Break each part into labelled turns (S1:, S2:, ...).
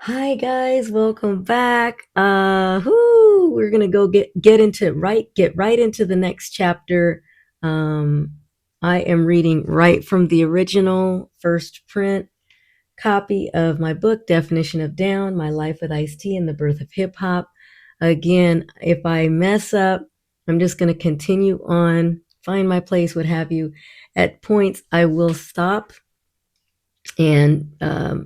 S1: Hi guys, welcome back. We're gonna go get right into the next chapter. Um, I am reading right from the original first print copy of my book, Definition of Down: My Life with Ice-T and the Birth of Hip Hop. Again, if I mess up, I'm just gonna continue on, find my place, what have you. At points, I will stop and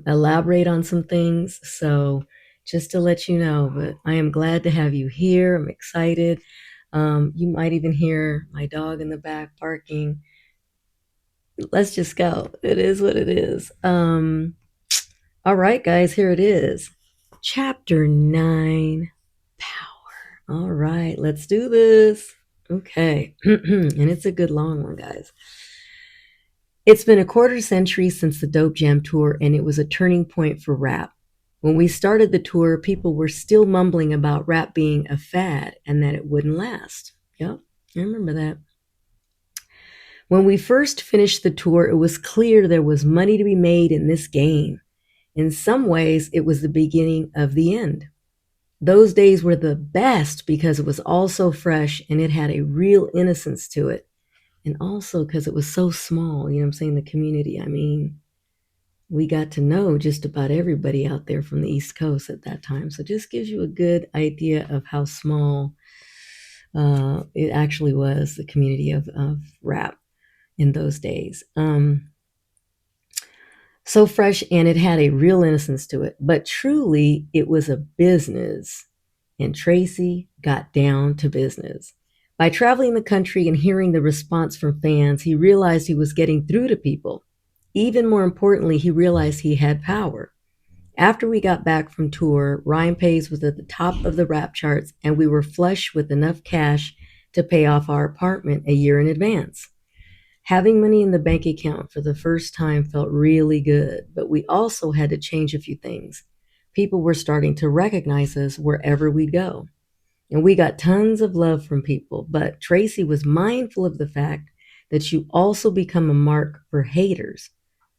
S1: elaborate on some things. So, just to let you know, but I am glad to have you here. I'm excited. You might even hear my dog in the back barking. Let's just go. It is what it is. All right, guys, here it is. Chapter 9, Power. All right, let's do this. Okay. And it's a good long one, guys. It's been a quarter century since the Dope Jam tour, and it was a turning point for rap. When we started the tour, people were still mumbling about rap being a fad and that it wouldn't last. Yep, I remember that. When we first finished the tour, it was clear there was money to be made in this game. In some ways, it was the beginning of the end. Those days were the best because it was all so fresh and it had a real innocence to it. And also because it was so small, you know what I'm saying? The community. I mean, we got to know just about everybody out there from the East Coast at that time. So just gives you a good idea of how small it actually was, the community of rap in those days. So fresh, and it had a real innocence to it. But truly, it was a business. And Tracy got down to business. By traveling the country and hearing the response from fans, he realized he was getting through to people. Even more importantly, he realized he had power. After we got back from tour, Ryan Pace was at the top of the rap charts, and we were flush with enough cash to pay off our apartment a year in advance. Having money in the bank account for the first time felt really good, but we also had to change a few things. People were starting to recognize us wherever we'd go. And we got tons of love from people, but Tracy was mindful of the fact that you also become a mark for haters,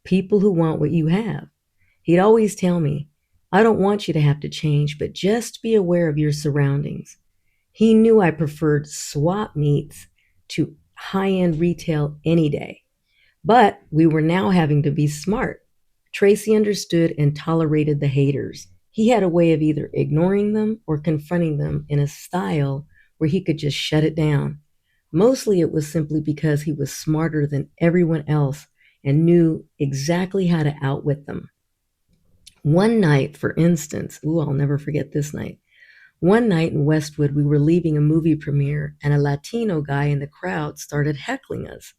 S1: people who want what you have. He'd always tell me, I don't want you to have to change, but just be aware of your surroundings. He knew I preferred swap meets to high end retail any day. But we were now having to be smart. Tracy understood and tolerated the haters. He had a way of either ignoring them or confronting them in a style where he could just shut it down. Mostly it was simply because he was smarter than everyone else and knew exactly how to outwit them. One night, for instance, I'll never forget this night. One night in Westwood, we were leaving a movie premiere, and a Latino guy in the crowd started heckling us.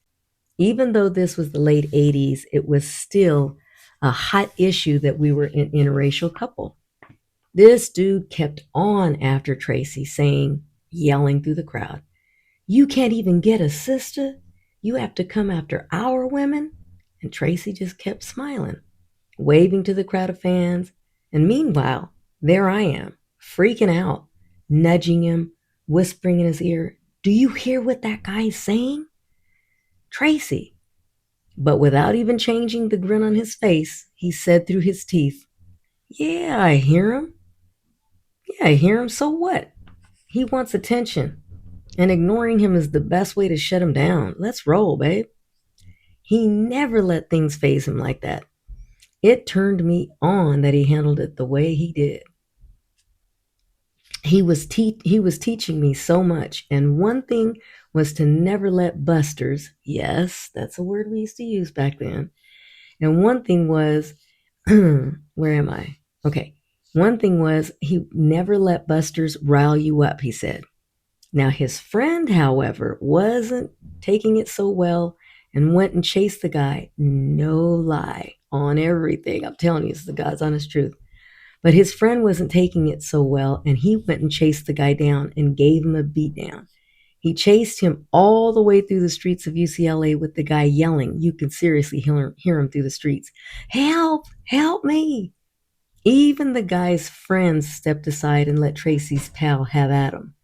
S1: Even though this was the late 80s, it was still a hot issue that we were an interracial couple. This dude kept on after Tracy, saying, yelling through the crowd, You can't even get a sister? You have to come after our women? And Tracy just kept smiling, waving to the crowd of fans. And meanwhile, there I am, freaking out, nudging him, whispering in his ear, Do you hear what that guy's saying? Tracy. But without even changing the grin on his face, he said through his teeth, Yeah, I hear him. Yeah, I hear him. So what? He wants attention. And ignoring him is the best way to shut him down. Let's roll, babe. He never let things faze him like that. It turned me on that he handled it the way he did. He was teaching me so much, and one thing was to never let busters, yes, that's a word we used to use back then. And one thing was, where am I? Okay. One thing was he never let busters rile you up, he said. Now his friend, however, wasn't taking it so well and went and chased the guy. No lie on everything. I'm telling you, it's the God's honest truth. But his friend wasn't taking it so well, and he went and chased the guy down and gave him a beat down. He chased him all the way through the streets of UCLA with the guy yelling. You can seriously hear him through the streets. Help! Help me! Even the guy's friends stepped aside and let Tracy's pal have at him.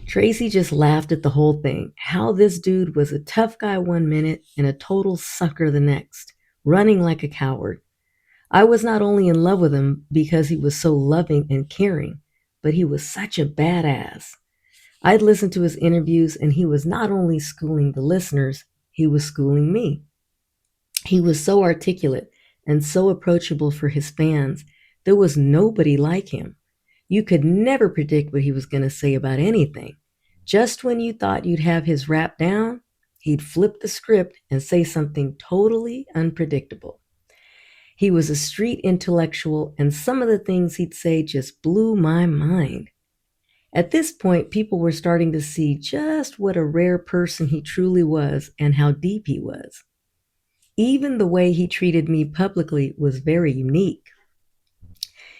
S1: Tracy just laughed at the whole thing. How this dude was a tough guy one minute and a total sucker the next, running like a coward. I was not only in love with him because he was so loving and caring, but he was such a badass. I'd listen to his interviews, and he was not only schooling the listeners, he was schooling me. He was so articulate and so approachable for his fans. There was nobody like him. You could never predict what he was going to say about anything. Just when you thought you'd have his rap down, he'd flip the script and say something totally unpredictable. He was a street intellectual, and some of the things he'd say just blew my mind. At this point, people were starting to see just what a rare person he truly was and how deep he was. Even the way he treated me publicly was very unique.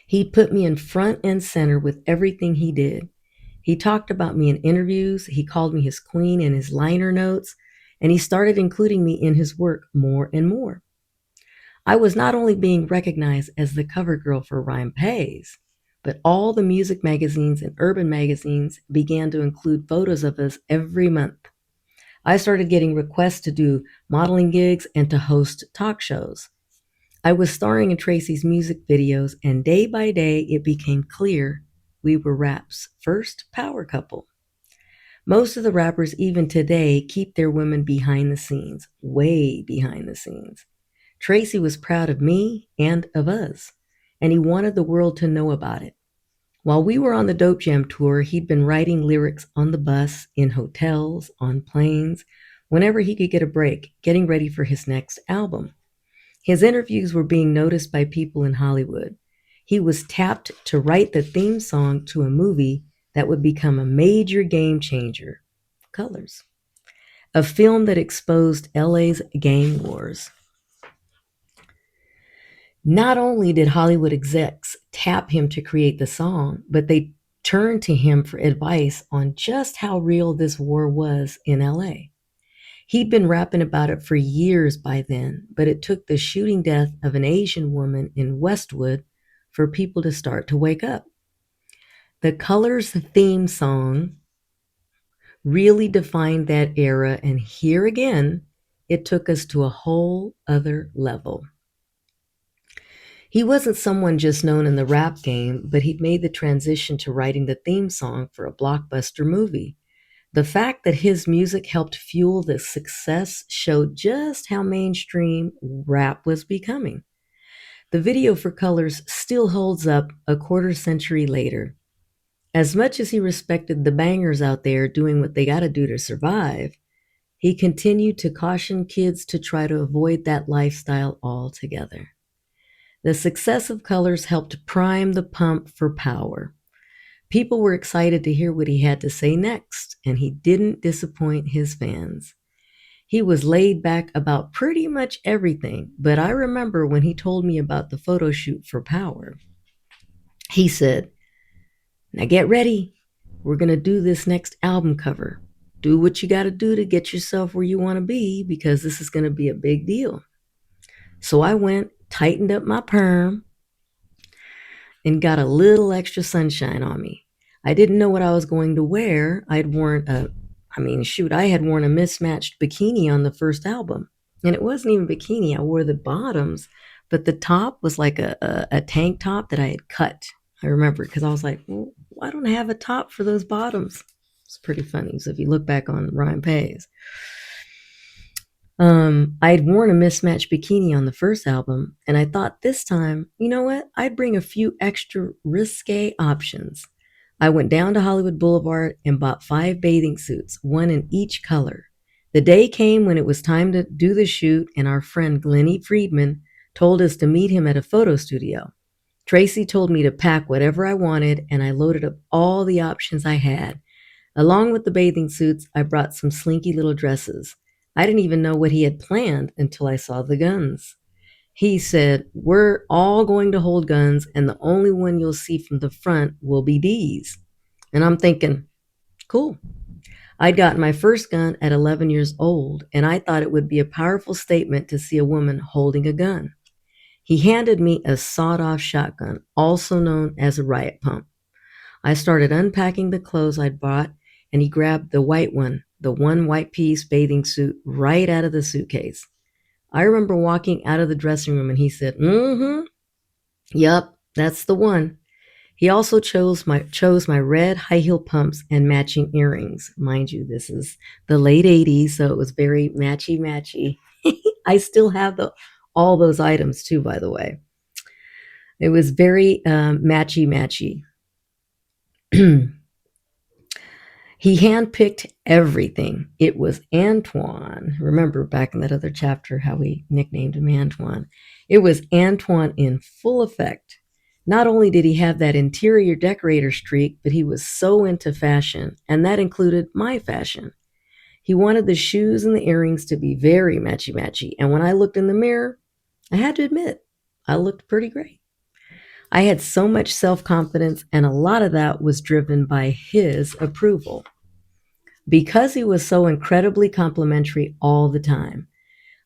S1: He put me in front and center with everything he did. He talked about me in interviews, he called me his queen in his liner notes, and he started including me in his work more and more. I was not only being recognized as the cover girl for Rhyme Pays, but all the music magazines and urban magazines began to include photos of us every month. I started getting requests to do modeling gigs and to host talk shows. I was starring in Tracy's music videos, and day by day it became clear we were rap's first power couple. Most of the rappers, even today, keep their women behind the scenes, way behind the scenes. Tracy was proud of me and of us, and he wanted the world to know about it. While we were on the Dope Jam tour, he'd been writing lyrics on the bus, in hotels, on planes, whenever he could get a break, getting ready for his next album. His interviews were being noticed by people in Hollywood. He was tapped to write the theme song to a movie that would become a major game changer, Colors, a film that exposed LA's gang wars. Not only did Hollywood execs tap him to create the song, but they turned to him for advice on just how real this war was in LA. He'd been rapping about it for years by then, but it took the shooting death of an Asian woman in Westwood for people to start to wake up. The Colors theme song really defined that era, and here again, it took us to a whole other level. He wasn't someone just known in the rap game, but he'd made the transition to writing the theme song for a blockbuster movie. The fact that his music helped fuel this success showed just how mainstream rap was becoming. The video for Colors still holds up a quarter century later. As much as he respected the bangers out there doing what they gotta do to survive, he continued to caution kids to try to avoid that lifestyle altogether. The success of Colors helped prime the pump for power. People were excited to hear what he had to say next, and he didn't disappoint his fans. He was laid back about pretty much everything, but I remember when he told me about the photo shoot for Power. He said, "Now get ready. We're going to do this next album cover. Do what you got to do to get yourself where you want to be because this is going to be a big deal." So I went, tightened up my perm, and got a little extra sunshine on me. I didn't know what I was going to wear. I had worn a mismatched bikini on the first album. And it wasn't even bikini. I wore the bottoms, but the top was like a tank top that I had cut. I remember because I was like, well, why don't I have a top for those bottoms? It's pretty funny. So if you look back on Ryan Pays. I'd worn a mismatched bikini on the first album, and I thought this time, you know what? I'd bring a few extra risque options. I went down to Hollywood Boulevard and bought 5 bathing suits, one in each color. The day came when it was time to do the shoot, and our friend Glennie Friedman told us to meet him at a photo studio. Tracy told me to pack whatever I wanted, and I loaded up all the options I had. Along with the bathing suits, I brought some slinky little dresses. I didn't even know what he had planned until I saw the guns. He said, "We're all going to hold guns, and the only one you'll see from the front will be D's." And I'm thinking, cool. I'd gotten my first gun at 11 years old, and I thought it would be a powerful statement to see a woman holding a gun. He handed me a sawed-off shotgun, also known as a riot pump. I started unpacking the clothes I'd bought, and he grabbed the white one, the one white-piece bathing suit, right out of the suitcase. I remember walking out of the dressing room, and he said, Yup, that's the one. He also chose my red high heel pumps and matching earrings. Mind you, this is the late '80s, so it was very matchy matchy. I still have all those items too, by the way. It was very matchy matchy. He handpicked everything. It was Antoine. Remember back in that other chapter how we nicknamed him Antoine? It was Antoine in full effect. Not only did he have that interior decorator streak, but he was so into fashion, and that included my fashion. He wanted the shoes and the earrings to be very matchy matchy, and when I looked in the mirror, I had to admit, I looked pretty great. I had so much self confidence, and a lot of that was driven by his approval. Because he was so incredibly complimentary all the time,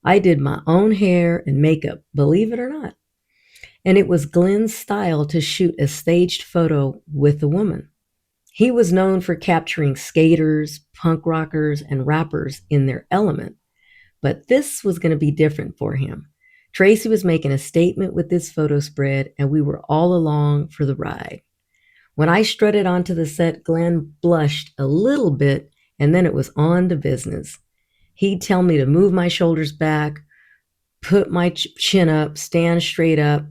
S1: I did my own hair and makeup, believe it or not. And it was Glenn's style to shoot a staged photo with the woman. He was known for capturing skaters, punk rockers, and rappers in their element, but this was going to be different for him. Tracy was making a statement with this photo spread, and we were all along for the ride. When I strutted onto the set, Glenn blushed a little bit, and then it was on to business. He'd tell me to move my shoulders back, put my chin up, stand straight up,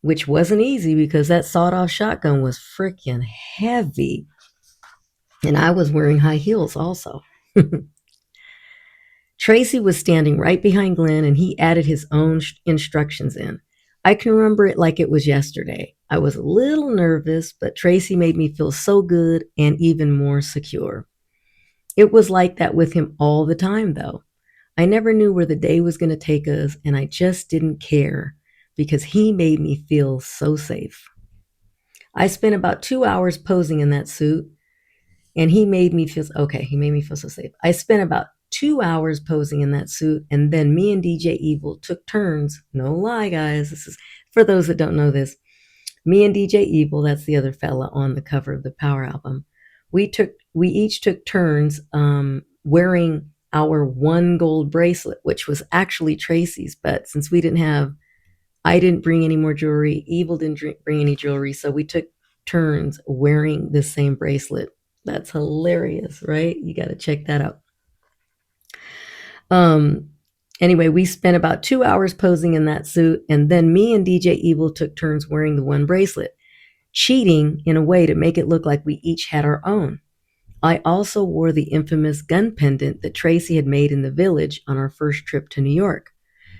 S1: which wasn't easy because that sawed-off shotgun was freaking heavy. And I was wearing high heels also. Tracy was standing right behind Glenn, and he added his own instructions in. I can remember it like it was yesterday. I was a little nervous, but Tracy made me feel so good and even more secure. It was like that with him all the time, though. I never knew where the day was going to take us, and I just didn't care because he made me feel so safe. I spent about 2 hours posing in that suit, and he made me feel so safe. I spent about 2 hours posing in that suit, and then me and DJ Evil took turns. No lie, guys. This is for those that don't know this. Me and DJ Evil, that's the other fella on the cover of the Power album. We each took turns wearing our one gold bracelet, which was actually Tracy's, but since I didn't bring any more jewelry, Evil didn't bring any jewelry, so we took turns wearing the same bracelet. That's hilarious, right? You got to check that out. Um, anyway, we spent about 2 hours posing in that suit, and then me and DJ Evil took turns wearing the one bracelet, cheating in a way to make it look like we each had our own. I also wore the infamous gun pendant that Tracy had made in the village on our first trip to New York.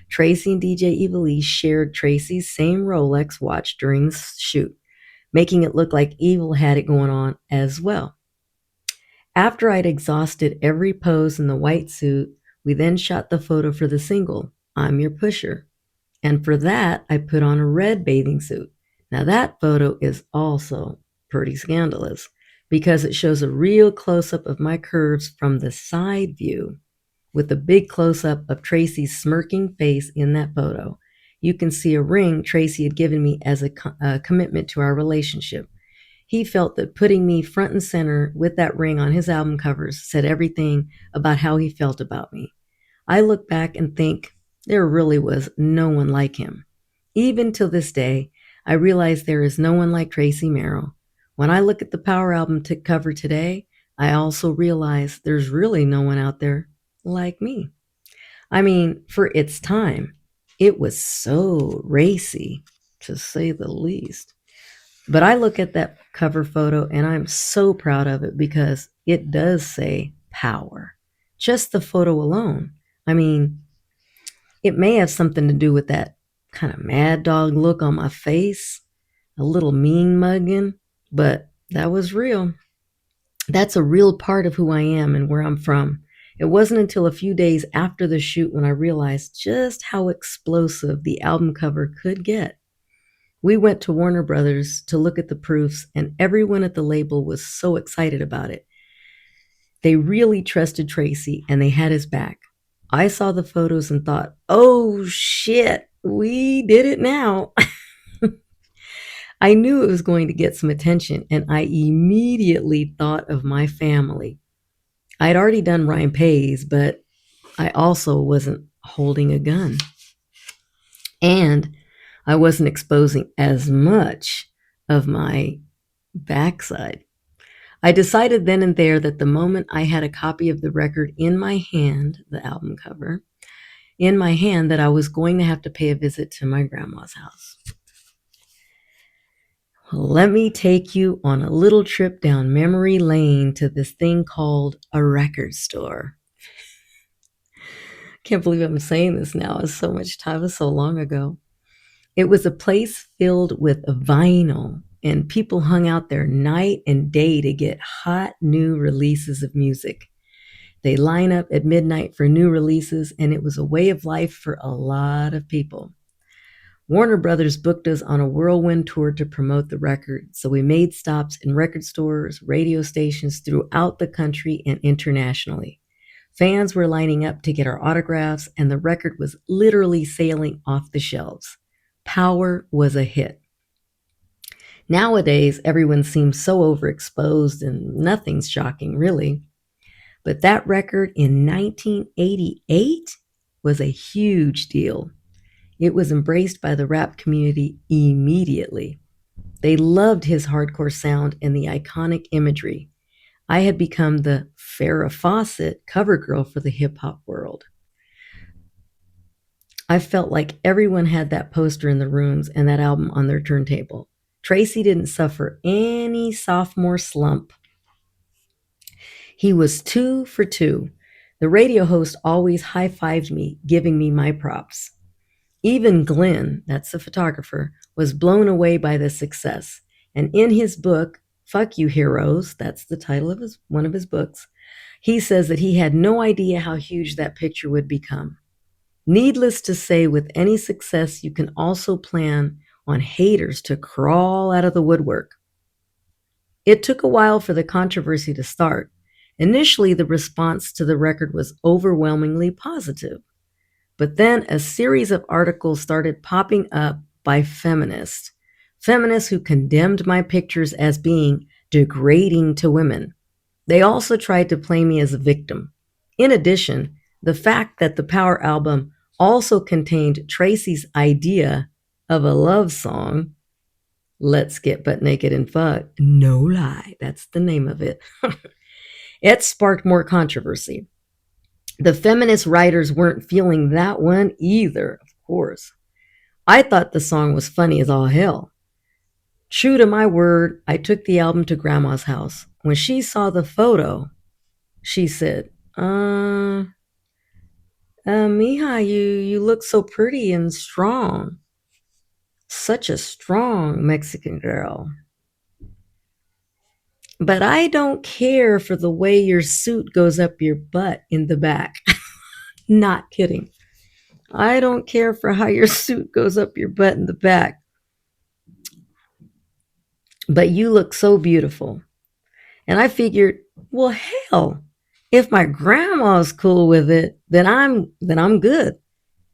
S1: Tracy and DJ Evil shared Tracy's same Rolex watch during the shoot, making it look like Evil had it going on as well. After I'd exhausted every pose in the white suit, we then shot the photo for the single, I'm Your Pusher. And for that, I put on a red bathing suit. Now, that photo is also pretty scandalous because it shows a real close up of my curves from the side view with a big close up of Tracy's smirking face in that photo. You can see a ring Tracy had given me as a commitment to our relationship. He felt that putting me front and center with that ring on his album covers said everything about how he felt about me. I look back and think there really was no one like him. Even till this day, I realize there is no one like Tracy Merrill. When I look at the Power album cover today, I also realize there's really no one out there like me. I mean, for its time, it was so racy, to say the least. But I look at that cover photo and I'm so proud of it because it does say power. Just the photo alone. I mean, it may have something to do with that kind of mad dog look on my face, a little mean mugging, but that was real. That's a real part of who I am and where I'm from. It wasn't until a few days after the shoot when I realized just how explosive the album cover could get. We went to Warner Brothers to look at the proofs, and everyone at the label was so excited about it. They really trusted Tracy, and they had his back. I saw the photos and thought, oh shit, we did it now. I knew it was going to get some attention, and I immediately thought of my family. I'd already done Ryan Pays, but I also wasn't holding a gun. And I wasn't exposing as much of my backside. I decided then and there that the moment I had a copy of the record in my hand, the album cover, in my hand, that I was going to have to pay a visit to my grandma's house. Let me take you on a little trip down memory lane to this thing called a record store. Can't believe I'm saying this now. It's so much time. It was so long ago. It was a place filled with vinyl, and people hung out there night and day to get hot new releases of music. They line up at midnight for new releases, and it was a way of life for a lot of people. Warner Brothers booked us on a whirlwind tour to promote the record, so we made stops in record stores, radio stations throughout the country and internationally. Fans were lining up to get our autographs, and the record was literally sailing off the shelves. Power was a hit. Nowadays, everyone seems so overexposed and nothing's shocking, really. But that record in 1988 was a huge deal. It was embraced by the rap community immediately. They loved his hardcore sound and the iconic imagery. I had become the Farrah Fawcett cover girl for the hip hop world. I felt like everyone had that poster in the rooms and that album on their turntable. Tracy didn't suffer any sophomore slump. He was 2 for 2. The radio host always high-fived me, giving me my props. Even Glenn, that's the photographer, was blown away by the success. And in his book, Fuck You Heroes, that's the title of one of his books, he says that he had no idea how huge that picture would become. Needless to say, with any success, you can also plan on haters to crawl out of the woodwork. It took a while for the controversy to start. Initially, the response to the record was overwhelmingly positive. But then a series of articles started popping up by feminists who condemned my pictures as being degrading to women. They also tried to play me as a victim. In addition, the fact that the Power album also contained Tracy's idea of a love song, Let's Get Butt Naked and Fuck, no lie, that's the name of it, it sparked more controversy. The feminist writers weren't feeling that one either, of course. I thought the song was funny as all hell. True to my word, I took the album to Grandma's house. When she saw the photo, she said, Mija, you look so pretty and strong. Such a strong Mexican girl. But I don't care for the way your suit goes up your butt in the back. Not kidding. I don't care for how your suit goes up your butt in the back. But you look so beautiful. And I figured, well, hell, if my grandma's cool with it, then I'm good.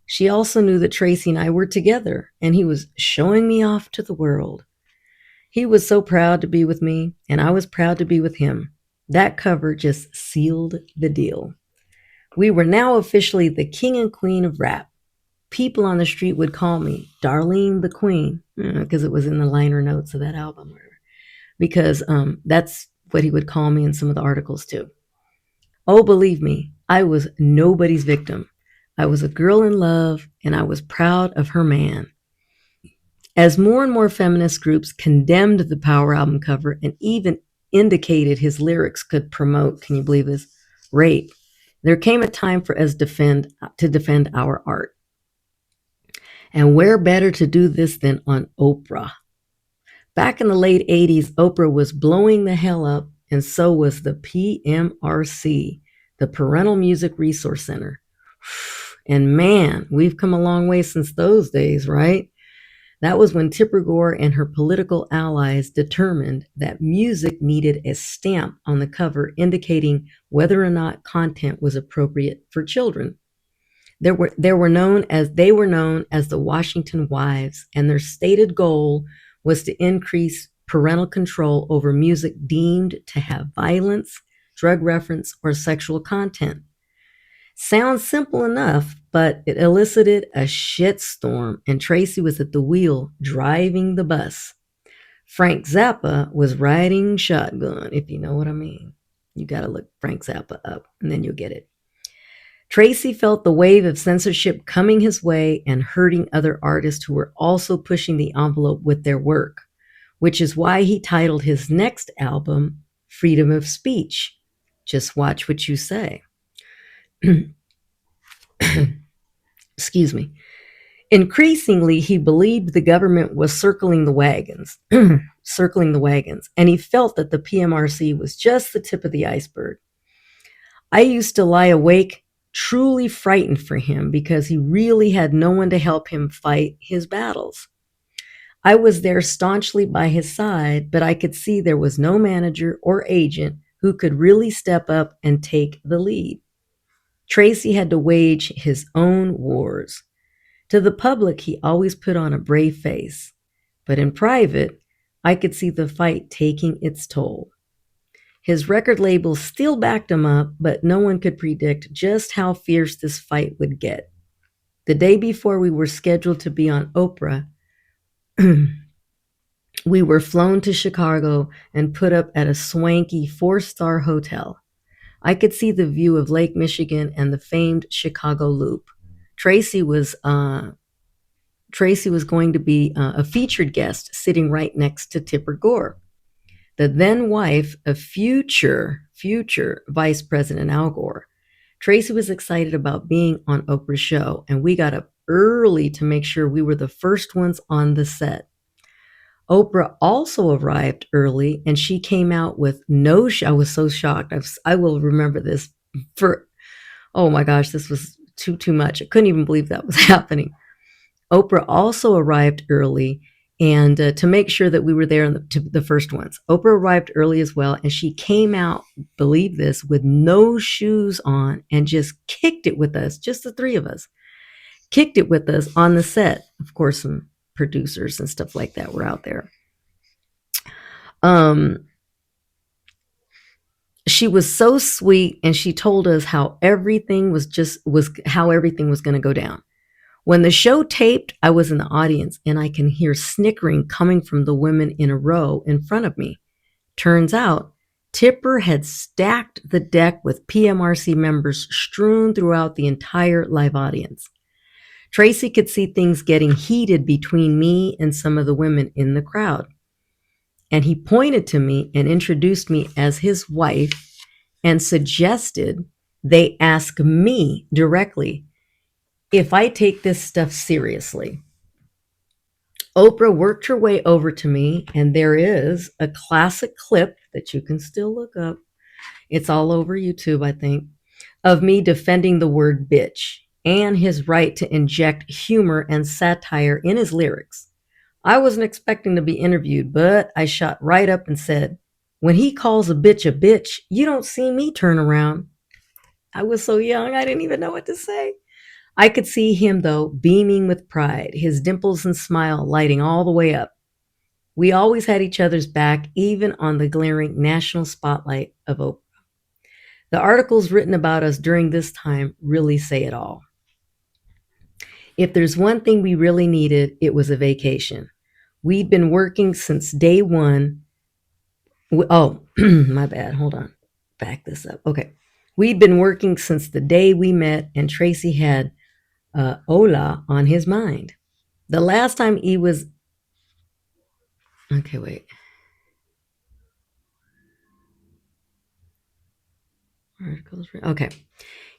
S1: She also knew that Tracy and I were together, and he was showing me off to the world. He was so proud to be with me, and I was proud to be with him. That cover just sealed the deal. We were now officially the king and queen of rap. People on the street would call me Darlene the Queen, because it was in the liner notes of that album. Because that's what he would call me in some of the articles too. Oh, believe me, I was nobody's victim. I was a girl in love, and I was proud of her man. As more and more feminist groups condemned the Power album cover and even indicated his lyrics could promote, can you believe this, rape, there came a time for us to defend our art. And where better to do this than on Oprah? Back in the late 80s, Oprah was blowing the hell up, and so was the PMRC, the Parental Music Resource Center. And man, we've come a long way since those days, right? That was when Tipper Gore and her political allies determined that music needed a stamp on the cover indicating whether or not content was appropriate for children. They were known as the Washington Wives, and their stated goal was to increase parental control over music deemed to have violence, drug reference, or sexual content. Sounds simple enough, but it elicited a shitstorm, and Tracy was at the wheel driving the bus. Frank Zappa was riding shotgun, if you know what I mean. You got to look Frank Zappa up, and then you'll get it. Tracy felt the wave of censorship coming his way and hurting other artists who were also pushing the envelope with their work, which is why he titled his next album Freedom of Speech. Just watch what you say. Excuse me. Increasingly, he believed the government was circling the wagons, and he felt that the PMRC was just the tip of the iceberg. I used to lie awake, truly frightened for him because he really had no one to help him fight his battles. I was there staunchly by his side, but I could see there was no manager or agent who could really step up and take the lead. Tracy had to wage his own wars. To the public, he always put on a brave face, but in private, I could see the fight taking its toll. His record label still backed him up, but no one could predict just how fierce this fight would get. The day before we were scheduled to be on Oprah, we were flown to Chicago and put up at a swanky 4-star hotel. I could see the view of Lake Michigan and the famed Chicago Loop. Tracy was going to be a featured guest sitting right next to Tipper Gore, the then wife of future Vice President Al Gore. Tracy was excited about being on Oprah's show, and we got up early to make sure we were the first ones on the set. Oprah also arrived early, and she came out with I was so shocked. I will remember this for, oh my gosh, this was too much. I couldn't even believe that was happening. Oprah also arrived early, and to make sure that we were there the first ones. Oprah arrived early as well, and she came out, believe this, with no shoes on and just kicked it with us, just the three of us. Kicked it with us on the set. Of course, some producers and stuff like that were out there. She was so sweet, and she told us how everything was going to go down. When the show taped, I was in the audience, and I can hear snickering coming from the women in a row in front of me. Turns out, Tipper had stacked the deck with PMRC members strewn throughout the entire live audience. Tracy could see things getting heated between me and some of the women in the crowd. And he pointed to me and introduced me as his wife and suggested they ask me directly if I take this stuff seriously. Oprah worked her way over to me, and there is a classic clip that you can still look up. It's all over YouTube, I think, of me defending the word bitch and his right to inject humor and satire in his lyrics. I wasn't expecting to be interviewed, but I shot right up and said, when he calls a bitch, you don't see me turn around. I was so young, I didn't even know what to say. I could see him, though, beaming with pride, his dimples and smile lighting all the way up. We always had each other's back, even on the glaring national spotlight of Oprah. The articles written about us during this time really say it all. If there's one thing we really needed, it was a vacation. We'd been working since day one. My bad. Hold on. Back this up. Okay. We'd been working since the day we met, and Tracy had Ola on his mind. The last time he was... Okay, wait. Okay.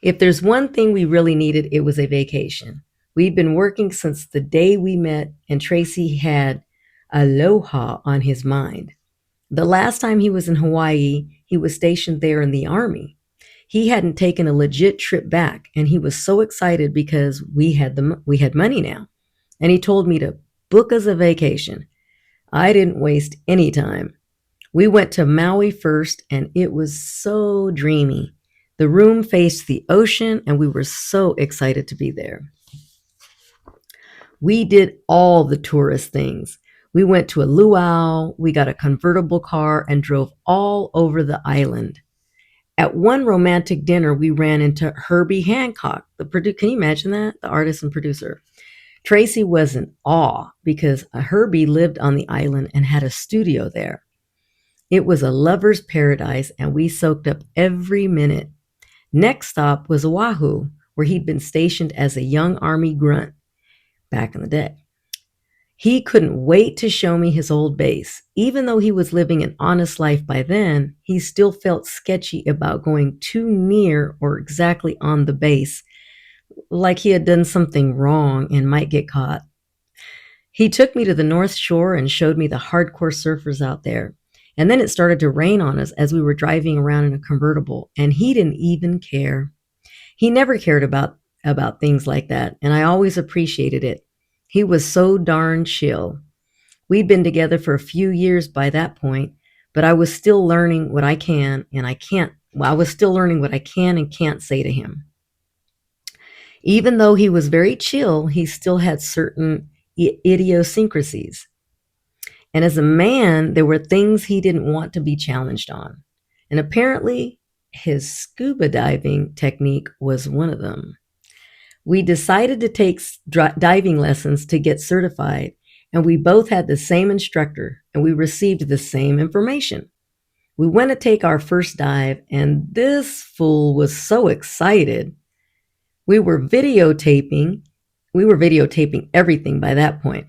S1: If there's one thing we really needed, it was a vacation. We'd been working since the day we met, and Tracy had Aloha on his mind. The last time he was in Hawaii, he was stationed there in the Army. He hadn't taken a legit trip back, and he was so excited because we had money now. And he told me to book us a vacation. I didn't waste any time. We went to Maui first, and it was so dreamy. The room faced the ocean, and we were so excited to be there. We did all the tourist things. We went to a luau, we got a convertible car, and drove all over the island. At one romantic dinner, we ran into Herbie Hancock, can you imagine that? The artist and producer. Tracy was in awe because Herbie lived on the island and had a studio there. It was a lover's paradise, and we soaked up every minute. Next stop was Oahu, where he'd been stationed as a young Army grunt back in the day. He couldn't wait to show me his old base. Even though he was living an honest life by then, he still felt sketchy about going too near or exactly on the base, like he had done something wrong and might get caught. He took me to the North Shore and showed me the hardcore surfers out there. And then it started to rain on us as we were driving around in a convertible, and he didn't even care. He never cared about things like that, and I always appreciated it. He was so darn chill. We'd been together for a few years by that point, but I was still learning what I can and I can't. Well, I was still learning what I can and can't say to him. Even though he was very chill, he still had certain idiosyncrasies. And as a man, there were things he didn't want to be challenged on. And apparently, his scuba diving technique was one of them. We decided to take diving lessons to get certified, and we both had the same instructor, and we received the same information. We went to take our first dive, and this fool was so excited. We were videotaping everything by that point.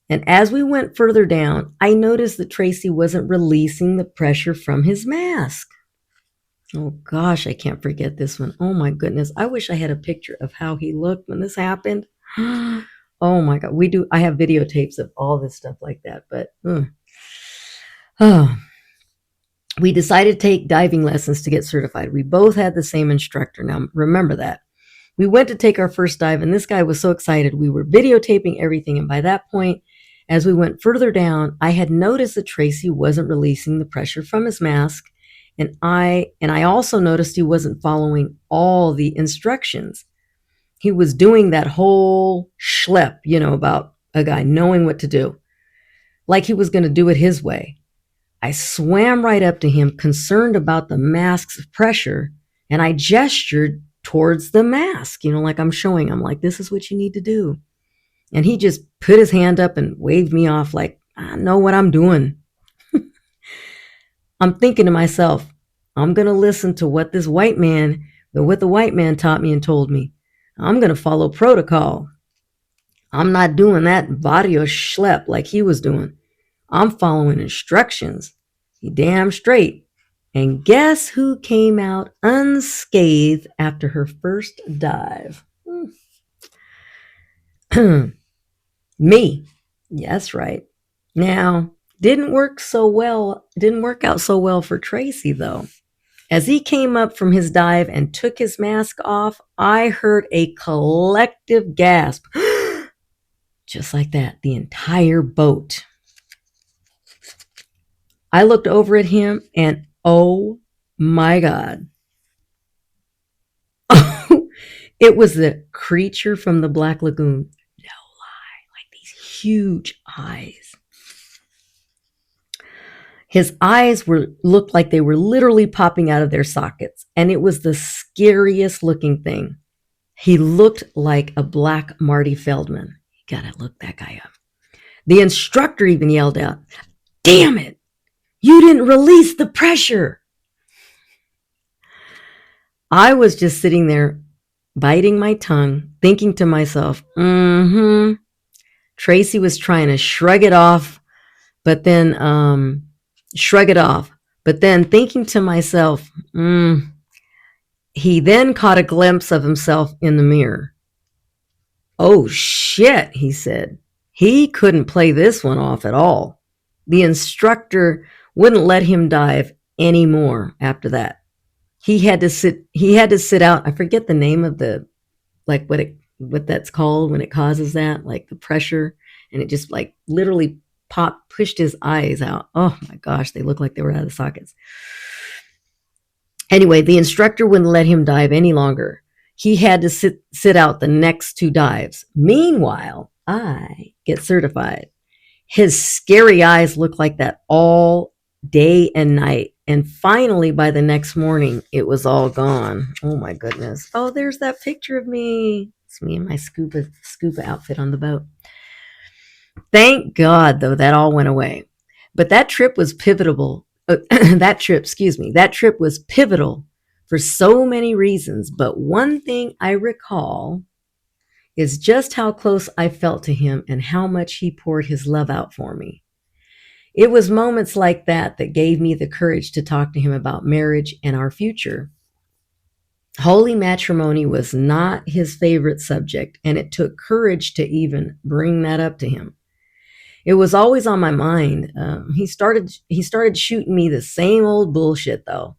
S1: And as we went further down, I noticed that Tracy wasn't releasing the pressure from his mask. Oh gosh, I can't forget this one. Oh my goodness. I wish I had a picture of how he looked when this happened. Oh my God. I have videotapes of all this stuff like that, but we decided to take diving lessons to get certified. We both had the same instructor. Now remember that. We went to take our first dive, and this guy was so excited. We were videotaping everything, and by that point, as we went further down, I had noticed that Tracy wasn't releasing the pressure from his mask, and I also noticed he wasn't following all the instructions. He was doing that whole schlep, about a guy knowing what to do, like he was going to do it his way. I swam right up to him, concerned about the mask's pressure, and I gestured towards the mask, like I'm showing him, like, this is what you need to do. And he just put his hand up and waved me off like, I know what I'm doing. I'm thinking to myself, I'm going to listen to what the white man taught me and told me. I'm going to follow protocol. I'm not doing that vadio schlep like he was doing. I'm following instructions. He damn straight. And guess who came out unscathed after her first dive? Me. Yes, right. Now, didn't work out so well for Tracy, though. As he came up from his dive and took his mask off, I heard a collective gasp. Just like that, the entire boat. I looked over at him and oh my God. It was the creature from the Black Lagoon. No lie, like these huge eyes. His eyes looked like they were literally popping out of their sockets, and it was the scariest looking thing. He looked like a black Marty Feldman. You gotta look that guy up. The instructor even yelled out, "Damn it! You didn't release the pressure." I was just sitting there, biting my tongue, thinking to myself, Tracy was trying to shrug it off, but then thinking to myself, he then caught a glimpse of himself in the mirror. Oh shit, he said. He couldn't play this one off at all. The instructor wouldn't let him dive anymore after that. He had to sit out. I forget the name of the, like what that's called when it causes that, like the pressure, and it just like literally pushed his eyes out. Oh my gosh, they looked like they were out of the sockets. Anyway, the instructor wouldn't let him dive any longer. He had to sit out the next two dives. Meanwhile, I get certified. His scary eyes looked like that all day and night, And finally, by the next morning, it was all gone. Oh my goodness. Oh, there's that picture of me. It's me in my scuba outfit on the boat. Thank God, though, that all went away. But that trip was pivotal. That trip was pivotal for so many reasons. But one thing I recall is just how close I felt to him and how much he poured his love out for me. It was moments like that that gave me the courage to talk to him about marriage and our future. Holy matrimony was not his favorite subject, and it took courage to even bring that up to him. It was always on my mind. He started shooting me the same old bullshit though.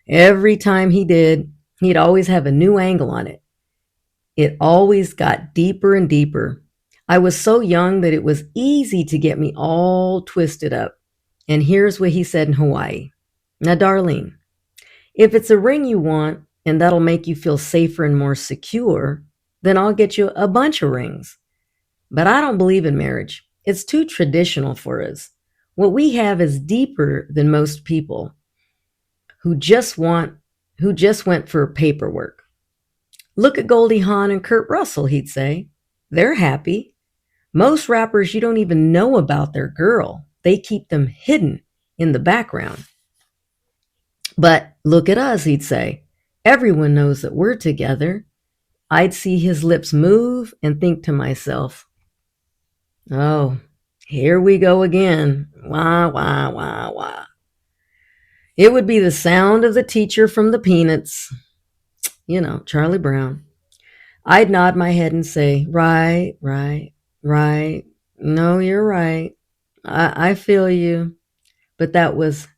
S1: Every time he did, he'd always have a new angle on it. It always got deeper and deeper. I was so young that it was easy to get me all twisted up. And here's what he said in Hawaii. Now, Darlene, if it's a ring you want and that'll make you feel safer and more secure, then I'll get you a bunch of rings. But I don't believe in marriage. It's too traditional for us. What we have is deeper than most people who just went for paperwork. Look at Goldie Hawn and Kurt Russell, he'd say. They're happy. Most rappers, you don't even know about their girl. They keep them hidden in the background. But look at us, he'd say. Everyone knows that we're together. I'd see his lips move and think to myself, oh, here we go again. Wah, wah, wah, wah. It would be the sound of the teacher from the Peanuts. You know, Charlie Brown. I'd nod my head and say, right, right, right. No, you're right. I feel you. But that was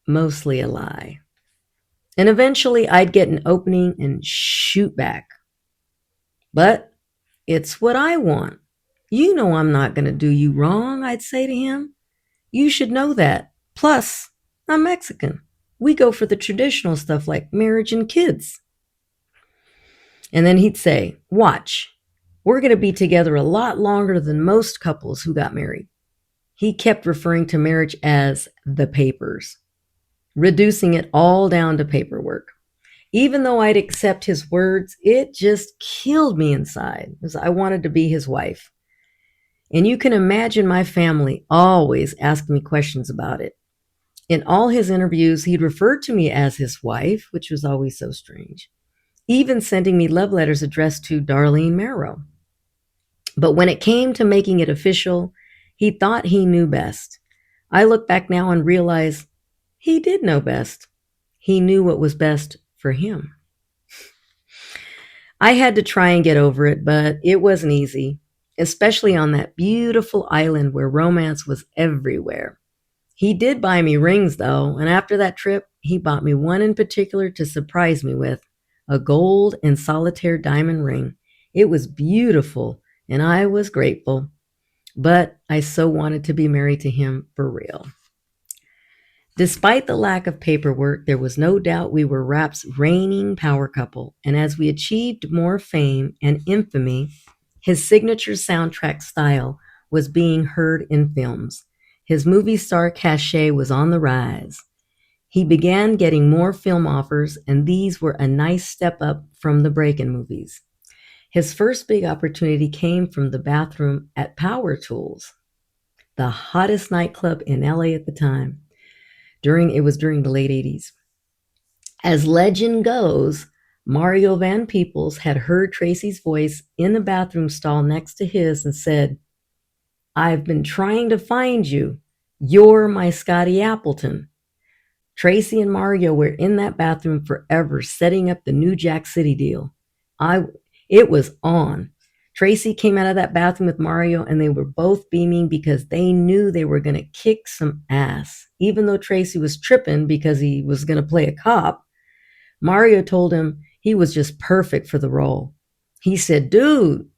S1: mostly a lie. And eventually I'd get an opening and shoot back. But it's what I want. You know I'm not going to do you wrong, I'd say to him. You should know that. Plus, I'm Mexican. We go for the traditional stuff like marriage and kids. And then he'd say, watch, we're going to be together a lot longer than most couples who got married. He kept referring to marriage as the papers, reducing it all down to paperwork. Even though I'd accept his words, it just killed me inside because I wanted to be his wife. And you can imagine my family always asking me questions about it. In all his interviews, he'd referred to me as his wife, which was always so strange, even sending me love letters addressed to Darlene Marrow. But when it came to making it official, he thought he knew best. I look back now and realize he did know best. He knew what was best for him. I had to try and get over it, but it wasn't easy, especially on that beautiful island where romance was everywhere. He did buy me rings, though, and after that trip, he bought me one in particular to surprise me with, a gold and solitaire diamond ring. It was beautiful, and I was grateful, but I so wanted to be married to him for real. Despite the lack of paperwork, there was no doubt we were rap's reigning power couple, and as we achieved more fame and infamy, his signature soundtrack style was being heard in films. His movie star cachet was on the rise. He began getting more film offers, and these were a nice step up from the break-in movies. His first big opportunity came from the bathroom at Power Tools, the hottest nightclub in LA at the time. It was during the late 80s. As legend goes, Mario Van Peebles had heard Tracy's voice in the bathroom stall next to his and said, I've been trying to find you. You're my Scotty Appleton. Tracy and Mario were in that bathroom forever, setting up the new Jack City deal. It was on. Tracy came out of that bathroom with Mario, and they were both beaming because they knew they were going to kick some ass. Even though Tracy was tripping because he was going to play a cop, Mario told him he was just perfect for the role. He said, dude,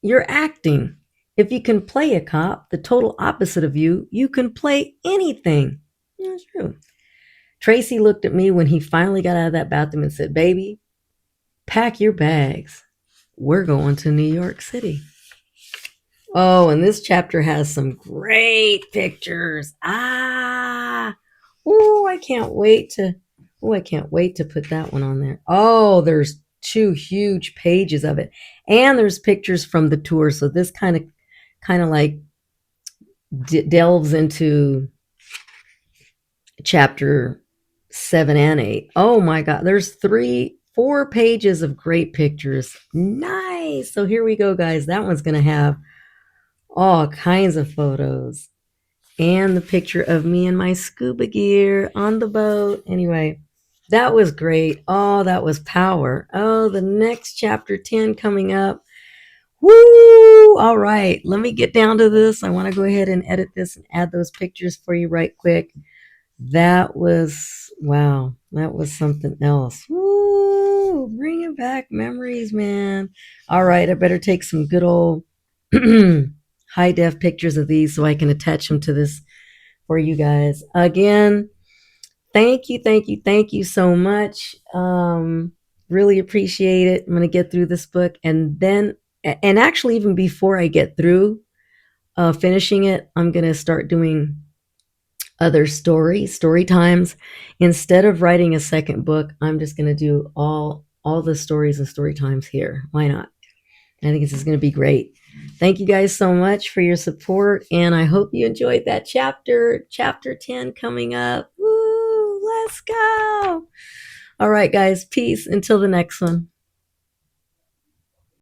S1: you're acting. If you can play a cop, the total opposite of you, you can play anything. That's true. Tracy looked at me when he finally got out of that bathroom and said, baby, pack your bags. We're going to New York City. Oh, and this chapter has some great pictures. Oh, I can't wait to. Oh, I can't wait to put that one on there. Oh, there's two huge pages of it, and there's pictures from the tour. So this kind of like delves into chapter 7 and 8. Oh my God, there's 4 pages of great pictures. Nice. So here we go, guys. That one's gonna have all kinds of photos and the picture of me in my scuba gear on the boat. Anyway, that was great. Oh, that was power. Oh, the next chapter 10 coming up. Woo! All right, let me get down to this. I want to go ahead and edit this and add those pictures for you right quick. That was, wow, that was something else. Woo! Bringing back memories, man. All right, I better take some good old high def pictures of these so I can attach them to this for you guys. Again, thank you so much. Really appreciate it. I'm going to get through this book, and then, and actually, even before I get through finishing it, I'm going to start doing other story times. Instead of writing a second book, I'm just going to do all the stories and story times here. Why not? I think this is going to be great. Thank you guys so much for your support, and I hope you enjoyed that chapter 10 coming up. Woo, let's go. All right, guys, peace until the next one.